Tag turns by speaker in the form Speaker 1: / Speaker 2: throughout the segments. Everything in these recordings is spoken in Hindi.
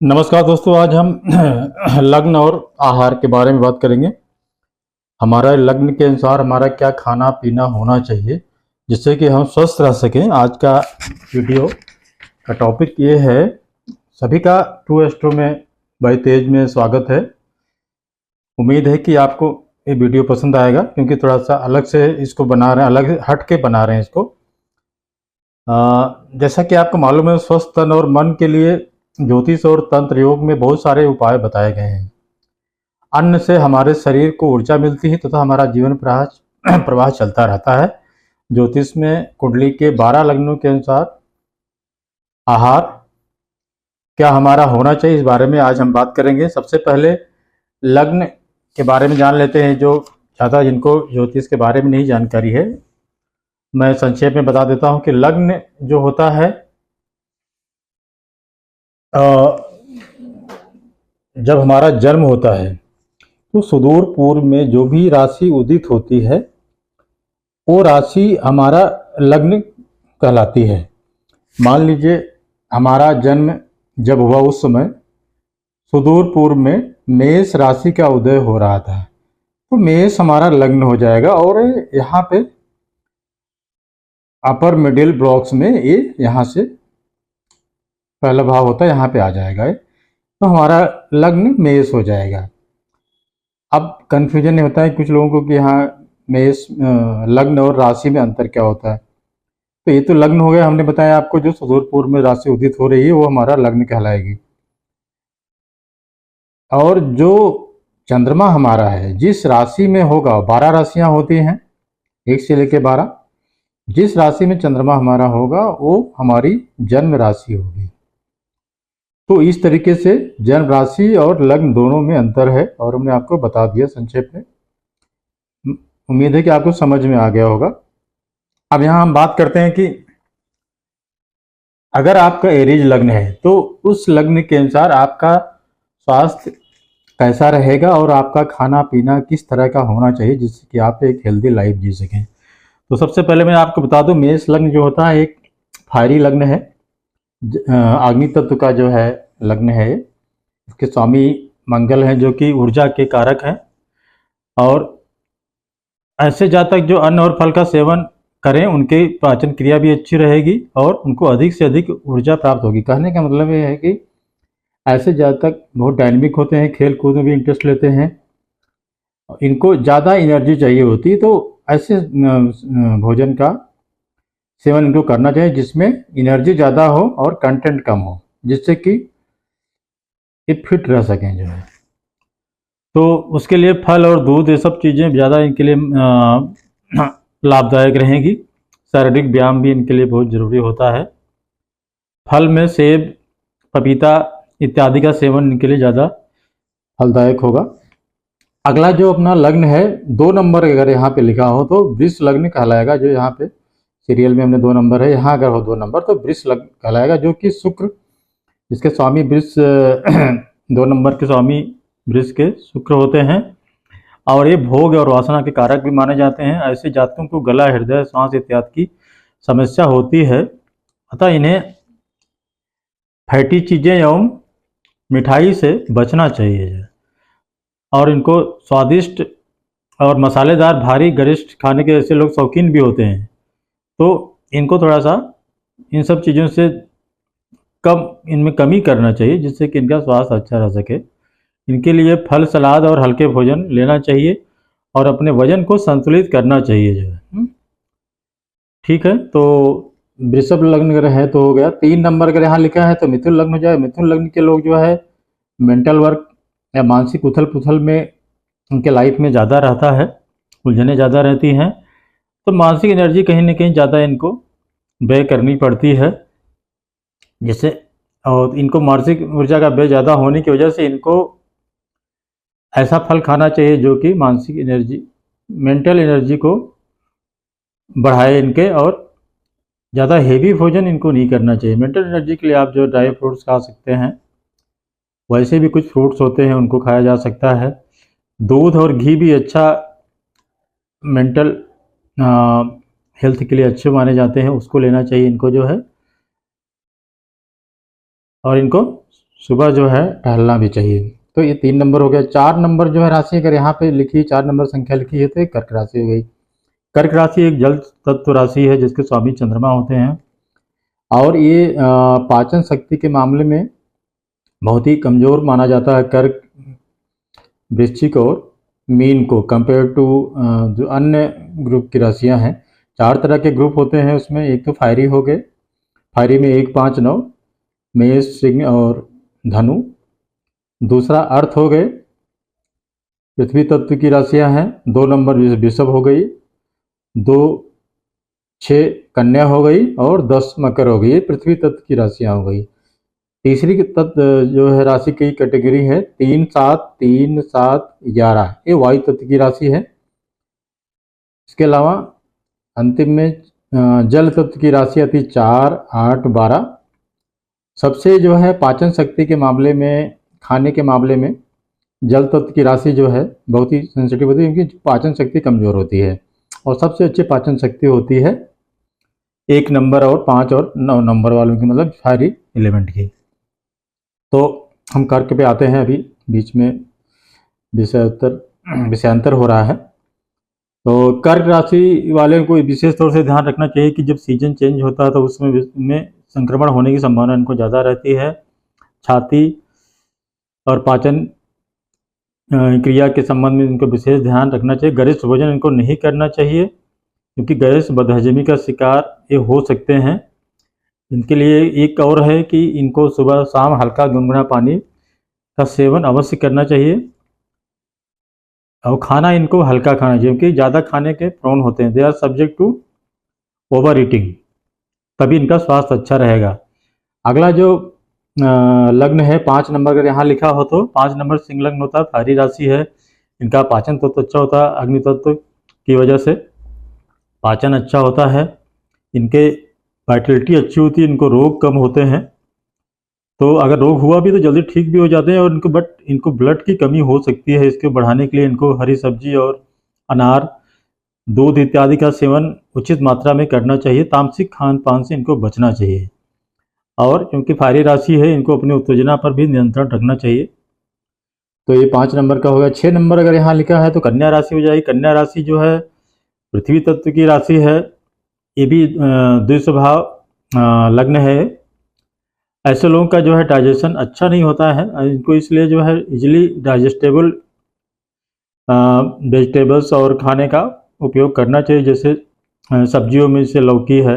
Speaker 1: नमस्कार दोस्तों, आज हम लग्न और आहार के बारे में बात करेंगे। हमारा लग्न के अनुसार हमारा क्या खाना पीना होना चाहिए जिससे कि हम स्वस्थ रह सकें। आज का वीडियो का टॉपिक ये है। सभी का टू एस्ट्रो में भाई तेज में स्वागत है। उम्मीद है कि आपको ये वीडियो पसंद आएगा, क्योंकि थोड़ा सा अलग से इसको बना रहे हैं, अलग हट के बना रहे हैं इसको। जैसा कि आपको मालूम है, स्वस्थ तन और मन के लिए ज्योतिष और तंत्र योग में बहुत सारे उपाय बताए गए हैं। अन्न से हमारे शरीर को ऊर्जा मिलती है तथा हमारा जीवन प्रवाह चलता रहता है। ज्योतिष में कुंडली के 12 लग्नों के अनुसार आहार क्या हमारा होना चाहिए, इस बारे में आज हम बात करेंगे। सबसे पहले लग्न के बारे में जान लेते हैं। जो ज़्यादा जिनको ज्योतिष के बारे में नहीं जानकारी है, मैं संक्षेप में बता देता हूँ कि लग्न जो होता है, जब हमारा जन्म होता है तो सुदूर पूर्व में जो भी राशि उदित होती है वो राशि हमारा लग्न कहलाती है। मान लीजिए हमारा जन्म जब हुआ उस समय सुदूर पूर्व में मेष राशि का उदय हो रहा था, तो मेष हमारा लग्न हो जाएगा। और यहाँ पे अपर मिडिल ब्लॉक्स में ये यहाँ से पहला भाव होता है, यहाँ पे आ जाएगा, तो हमारा लग्न मेष हो जाएगा। अब कन्फ्यूजन होता है कुछ लोगों को कि यहाँ मेष लग्न और राशि में अंतर क्या होता है। तो ये तो लग्न हो गया, हमने बताया आपको, जो सुदूर पूर्व में राशि उदित हो रही है वो हमारा लग्न कहलाएगी। और जो चंद्रमा हमारा है जिस राशि में होगा, 12 राशियां होती हैं 1 से लेकर 12, जिस राशि में चंद्रमा हमारा होगा वो हमारी जन्म राशि होगी। तो इस तरीके से जन्म राशि और लग्न दोनों में अंतर है और हमने आपको बता दिया संक्षेप में। उम्मीद है कि आपको समझ में आ गया होगा। अब यहाँ हम बात करते हैं कि अगर आपका एरीज लग्न है तो उस लग्न के अनुसार आपका स्वास्थ्य कैसा रहेगा और आपका खाना पीना किस तरह का होना चाहिए जिससे कि आप एक हेल्दी लाइफ जी सकें। तो सबसे पहले मैं आपको बता दूं, मेष लग्न जो होता है एक फायरी लग्न है, अग्नि तत्व का जो है लग्न है। इसके स्वामी मंगल हैं जो कि ऊर्जा के कारक हैं। और ऐसे जातक जो अन्न और फल का सेवन करें उनकी पाचन क्रिया भी अच्छी रहेगी और उनको अधिक से अधिक ऊर्जा प्राप्त होगी। कहने का मतलब ये है कि ऐसे जातक बहुत डायनेमिक होते हैं, खेल कूद में भी इंटरेस्ट लेते हैं, इनको ज़्यादा एनर्जी चाहिए होती है, तो ऐसे भोजन का सेवन इनको करना चाहिए जिसमें एनर्जी ज़्यादा हो और कंटेंट कम हो, जिससे कि ये फिट रह सकें जो है। तो उसके लिए फल और दूध ये सब चीज़ें ज़्यादा इनके लिए लाभदायक रहेंगी। शारीरिक व्यायाम भी इनके लिए बहुत ज़रूरी होता है। फल में सेब, पपीता इत्यादि का सेवन इनके लिए ज़्यादा फलदायक होगा। अगला जो अपना लग्न है, 2 नंबर अगर यहाँ पे लिखा हो तो वृष लग्न कहलाएगा। जो यहाँ पे सीरियल में हमने 2 नंबर है, यहाँ अगर हो 2 नंबर तो वृष लग्न कहलाएगा, जो कि शुक्र, जिसके स्वामी वृष 2 नंबर के स्वामी वृष के शुक्र होते हैं। और ये भोग और वासना के कारक भी माने जाते हैं। ऐसे जातकों को गला, हृदय, सांस इत्यादि की समस्या होती है, अतः इन्हें फैटी चीज़ें एवं मिठाई से बचना चाहिए। और इनको स्वादिष्ट और मसालेदार भारी गरिष्ठ खाने के ऐसे लोग शौकीन भी होते हैं, तो इनको थोड़ा सा इन सब चीज़ों से इनमें कमी करना चाहिए जिससे कि इनका स्वास्थ्य अच्छा रह सके। इनके लिए फल, सलाद और हल्के भोजन लेना चाहिए और अपने वजन को संतुलित करना चाहिए जो है। ठीक है, तो वृषभ लग्न अगर है तो हो गया। 3 नंबर अगर यहाँ लिखा है तो मिथुन लग्न हो जाए। मिथुन लग्न के लोग जो है मेंटल वर्क या मानसिक उथल पुथल में उनके लाइफ में ज़्यादा रहता है, उलझनें ज़्यादा रहती हैं, तो मानसिक एनर्जी कहीं ना कहीं ज़्यादा इनको व्यय करनी पड़ती है, जैसे। और इनको मानसिक ऊर्जा का व्यय ज़्यादा होने की वजह से इनको ऐसा फल खाना चाहिए जो कि मानसिक एनर्जी, मेंटल एनर्जी को बढ़ाए इनके। और ज़्यादा हेवी भोजन इनको नहीं करना चाहिए। मेंटल एनर्जी के लिए आप जो ड्राई फ्रूट्स खा सकते हैं, वैसे भी कुछ फ्रूट्स होते हैं उनको खाया जा सकता है। दूध और घी भी अच्छा मेंटल हेल्थ के लिए अच्छे माने जाते हैं, उसको लेना चाहिए इनको जो है। और इनको सुबह जो है टहलना भी चाहिए। तो ये 3 नंबर हो गया। 4 नंबर जो है राशि अगर यहाँ पे लिखी 4 नंबर संख्या लिखी है तो ये कर्क राशि हो गई। कर्क राशि एक जल तत्व राशि है जिसके स्वामी चंद्रमा होते हैं और ये पाचन शक्ति के मामले में बहुत ही कमज़ोर माना जाता है कर्क, वृश्चिक और मीन को कंपेयर टू जो अन्य ग्रुप की राशियां हैं। 4 तरह के ग्रुप होते हैं उसमें। एक तो फायरी हो गए, फायरी में 1, 5, 9 मेष, सिंह और धनु। दूसरा अर्थ हो गए, पृथ्वी तत्व की राशियां हैं। 2 नंबर वृषभ हो गई, 2, 6 कन्या हो गई और 10 मकर हो गई। ये पृथ्वी तत्व की राशियां हो गई। तीसरी तत्व जो है राशि की कैटेगरी है 3, 7, 3, 7, 11, ये वायु तत्व की राशि है। इसके अलावा अंतिम में जल तत्व की राशि आती 4, 8, 12। सबसे जो है पाचन शक्ति के मामले में, खाने के मामले में जल तत्व की राशि जो है बहुत ही सेंसिटिव होती है क्योंकि पाचन शक्ति कमज़ोर होती है। और सबसे अच्छी पाचन शक्ति होती है 1 नंबर और 5 और 9 नंबर वालों की, मतलब फायरी एलिमेंट की। तो हम कर्क पे आते हैं। अभी बीच में विषयांतर हो रहा है। तो कर्क राशि वाले को विशेष तौर से ध्यान रखना चाहिए कि जब सीजन चेंज होता है तो उसमें संक्रमण होने की संभावना इनको ज़्यादा रहती है। छाती और पाचन क्रिया के संबंध में इनको विशेष ध्यान रखना चाहिए। गरिष्ठ भोजन इनको नहीं करना चाहिए क्योंकि गैस बदहजमी का शिकार ये हो सकते हैं। इनके लिए एक और है कि इनको सुबह शाम हल्का गुनगुना पानी का सेवन अवश्य करना चाहिए और खाना इनको हल्का खाना चाहिए क्योंकि ज़्यादा खाने के प्रोन होते हैं। They are subject to overeating, तभी इनका स्वास्थ्य अच्छा रहेगा। अगला जो लग्न है 5 नंबर, अगर यहाँ लिखा हो तो 5 नंबर सिंह लग्न होता है, फायरी राशि है। इनका पाचन तत्व अच्छा होता है, अग्नि तत्व की वजह से पाचन अच्छा होता है। इनके वाइटलिटी अच्छी होती है, इनको रोग कम होते हैं। तो अगर रोग हुआ भी तो जल्दी ठीक भी हो जाते हैं। और इनको ब्लड की कमी हो सकती है। इसके बढ़ाने के लिए इनको हरी सब्जी और अनार, दूध इत्यादि का सेवन उचित मात्रा में करना चाहिए। तामसिक खान पान से इनको बचना चाहिए। और क्योंकि फायरी राशि है इनको अपनी उत्तेजना पर भी नियंत्रण रखना चाहिए। तो ये 5 नंबर का हो गया। 6 नंबर अगर यहाँ लिखा है तो कन्या राशि हो जाएगी। कन्या राशि जो है पृथ्वी तत्व की राशि है। ये भी द्विस्वभाव लग्न है। ऐसे लोगों का जो है डाइजेशन अच्छा नहीं होता है। इनको इसलिए जो है इजीली डाइजेस्टेबल वेजिटेबल्स और खाने का उपयोग करना चाहिए। जैसे सब्जियों में से लौकी है,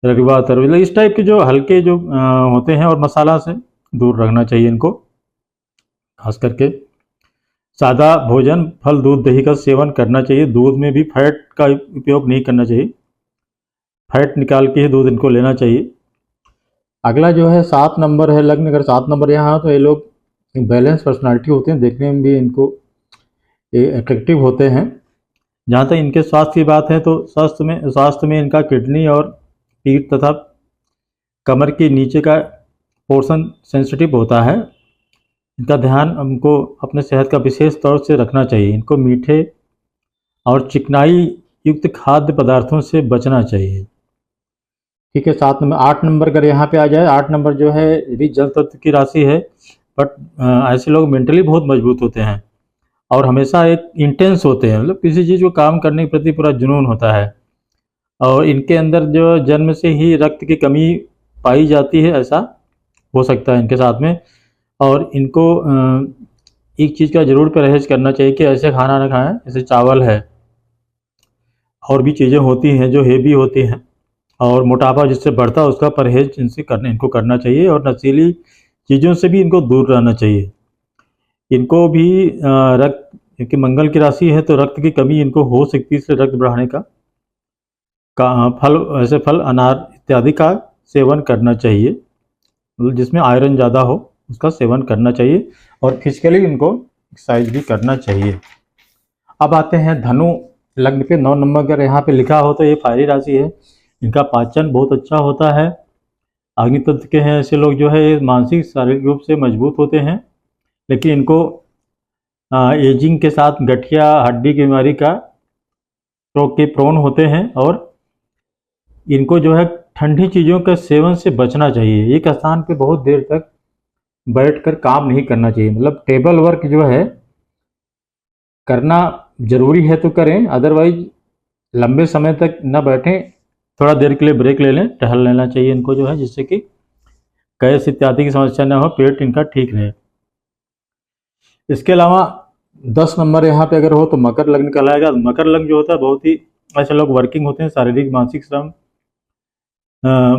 Speaker 1: रगवा, तरबूज, इस टाइप के जो हल्के जो होते हैं और मसाला से दूर रखना चाहिए इनको। खास करके सादा भोजन, फल, दूध, दही का सेवन करना चाहिए। दूध में भी फैट का उपयोग नहीं करना चाहिए। फैट निकाल के ही दूध इनको लेना चाहिए। अगला जो है 7 नंबर है लग्न। अगर 7 नंबर यहाँ तो ये लोग बैलेंस पर्सनालिटी होते हैं, देखने में भी इनको अट्रैक्टिव होते हैं। जहाँ तक इनके स्वास्थ्य की बात है तो स्वास्थ्य में इनका किडनी और पीठ तथा कमर के नीचे का पोर्शन सेंसिटिव होता है। इनका ध्यान हमको अपने सेहत का विशेष तौर से रखना चाहिए। इनको मीठे और चिकनाई युक्त खाद्य पदार्थों से बचना चाहिए। ठीक है। 7 नंबर। 8 नंबर अगर यहाँ पे आ जाए, 8 नंबर जो है ये भी जल तत्व की राशि है। बट ऐसे लोग मेंटली बहुत मजबूत होते हैं और हमेशा एक इंटेंस होते हैं, मतलब किसी चीज़ को काम करने के प्रति पूरा जुनून होता है। और इनके अंदर जो जन्म से ही रक्त की कमी पाई जाती है, ऐसा हो सकता है इनके साथ में। और इनको एक चीज़ का जरूर परहेज करना चाहिए कि ऐसे खाना ना खाएं, जैसे चावल है और भी चीज़ें होती हैं जो हेवी होती हैं और मोटापा जिससे बढ़ता है उसका परहेज इनको करना चाहिए। और नशीली चीज़ों से भी इनको दूर रहना चाहिए। इनको भी रक्त, क्योंकि मंगल की राशि है तो रक्त की कमी इनको हो सकती है, इसलिए रक्त बढ़ाने का ऐसे फल, अनार इत्यादि का सेवन करना चाहिए, मतलब जिसमें आयरन ज़्यादा हो उसका सेवन करना चाहिए। और फिजिकली इनको एक्सरसाइज भी करना चाहिए। अब आते हैं धनु लग्न पे। 9 नंबर अगर यहाँ पे लिखा हो तो ये फायरी राशि है। इनका पाचन बहुत अच्छा होता है। अग्नि तत्व के हैं ऐसे लोग जो है मानसिक शारीरिक रूप से मजबूत होते हैं, लेकिन इनको एजिंग के साथ गठिया हड्डी की बीमारी का रोग के प्रोन होते हैं। और इनको जो है ठंडी चीज़ों के सेवन से बचना चाहिए। एक स्थान पे बहुत देर तक बैठकर काम नहीं करना चाहिए। मतलब टेबल वर्क जो है करना ज़रूरी है तो करें, अदरवाइज लंबे समय तक न बैठें, थोड़ा देर के लिए ब्रेक ले लें, टहल लेना चाहिए इनको जो है, जिससे कि गैस इत्यादि की समस्या न हो, पेट इनका ठीक रहे। इसके अलावा 10 नंबर यहाँ पे अगर हो तो मकर लग्न कहलाएगा। मकर लग्न जो होता है, बहुत ही ऐसे लोग वर्किंग होते हैं, शारीरिक मानसिक श्रम,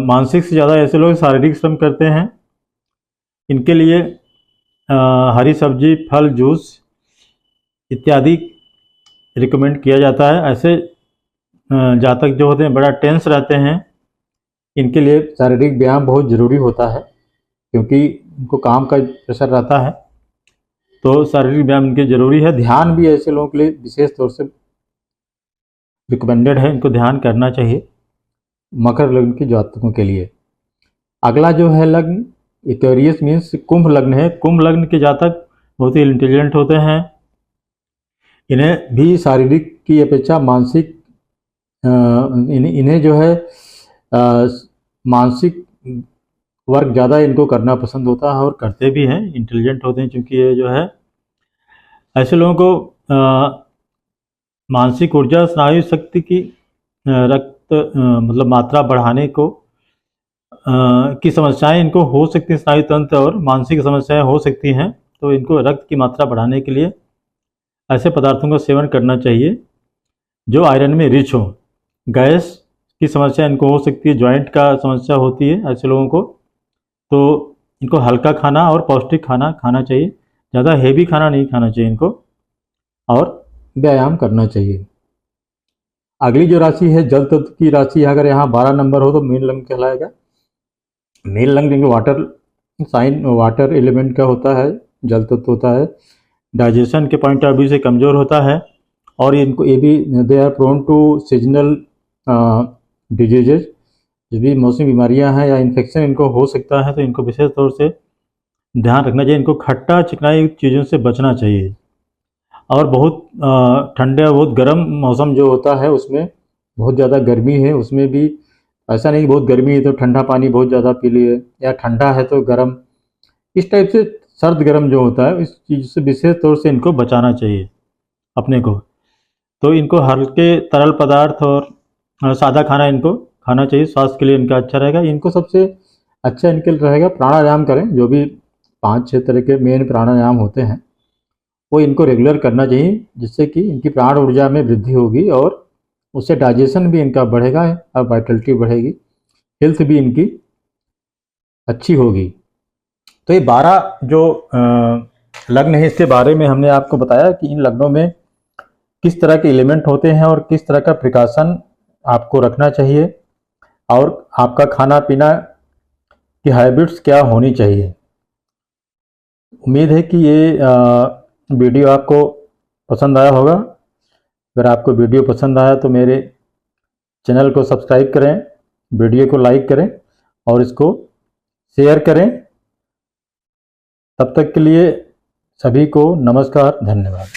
Speaker 1: मानसिक से ज़्यादा ऐसे लोग शारीरिक श्रम करते हैं। इनके लिए हरी सब्जी, फल, जूस इत्यादि रिकमेंड किया जाता है। ऐसे जातक जो होते हैं बड़ा टेंस रहते हैं, इनके लिए शारीरिक व्यायाम बहुत ज़रूरी होता है, क्योंकि इनको काम का प्रेशर रहता है, तो शारीरिक व्यायाम इनके ज़रूरी है। ध्यान भी ऐसे लोगों के लिए विशेष तौर से रिकमेंडेड है, इनको ध्यान करना चाहिए मकर लग्न के जातकों के लिए। अगला जो है लग्न एक्वेरियस मीन्स कुंभ लग्न है। कुंभ लग्न के जातक बहुत ही इंटेलिजेंट होते हैं। इन्हें भी शारीरिक की अपेक्षा मानसिक इन्हें जो है मानसिक वर्क ज़्यादा इनको करना पसंद होता है, और करते भी हैं, इंटेलिजेंट होते हैं। क्योंकि ये जो है ऐसे लोगों को मानसिक ऊर्जा, स्नायु शक्ति की रक्त मतलब मात्रा बढ़ाने को की समस्याएं इनको हो सकती हैं, स्नायु तंत्र और मानसिक समस्याएं हो सकती हैं, तो इनको रक्त की मात्रा बढ़ाने के लिए ऐसे पदार्थों का सेवन करना चाहिए जो आयरन में रिच हो। गैस की समस्या इनको हो सकती है, जॉइंट का समस्या होती है ऐसे लोगों को, तो इनको हल्का खाना और पौष्टिक खाना खाना चाहिए, ज़्यादा हेवी खाना नहीं खाना चाहिए इनको, और व्यायाम करना चाहिए। अगली जो राशि है जल तत्व की राशि, अगर यहाँ 12 नंबर हो तो मीन लग्न कहलाएगा। मीन लग्न क्योंकि वाटर साइन, वाटर एलिमेंट का होता है, जल तत्व होता है, डाइजेशन के पॉइंट ऑफ व्यू से कमज़ोर होता है, और इनको ये भी they are prone to seasonal diseases, जो भी मौसमी बीमारियां हैं या इन्फेक्शन इनको हो सकता है, तो इनको विशेष तौर से ध्यान रखना चाहिए। इनको खट्टा चिकनाई चीज़ों से बचना चाहिए, और बहुत ठंडे और बहुत गर्म मौसम जो होता है उसमें बहुत ज़्यादा गर्मी है, उसमें भी ऐसा नहीं कि बहुत गर्मी है तो ठंडा पानी बहुत ज़्यादा पी लिए, या ठंडा है तो गर्म, इस टाइप से सर्द गर्म जो होता है इस चीज़ से विशेष तौर से इनको बचाना चाहिए अपने को। तो इनको हल्के तरल पदार्थ और सादा खाना इनको खाना चाहिए, स्वास्थ्य के लिए इनका अच्छा रहेगा। इनको सबसे अच्छा इनके लिए रहेगा प्राणायाम करें, जो भी 5-6 तरह के मेन प्राणायाम होते हैं वो इनको रेगुलर करना चाहिए, जिससे कि इनकी प्राण ऊर्जा में वृद्धि होगी और उससे डाइजेशन भी इनका बढ़ेगा और वाइटलिटी बढ़ेगी, हेल्थ भी इनकी अच्छी होगी। तो ये 12 जो लग्न है इसके बारे में हमने आपको बताया कि इन लग्नों में किस तरह के एलिमेंट होते हैं और किस तरह का प्रिकॉशन आपको रखना चाहिए, और आपका खाना पीना की हैबिट्स क्या होनी चाहिए। उम्मीद है कि ये वीडियो आपको पसंद आया होगा। अगर आपको वीडियो पसंद आया तो मेरे चैनल को सब्सक्राइब करें, वीडियो को लाइक करें और इसको शेयर करें। तब तक के लिए सभी को नमस्कार, धन्यवाद।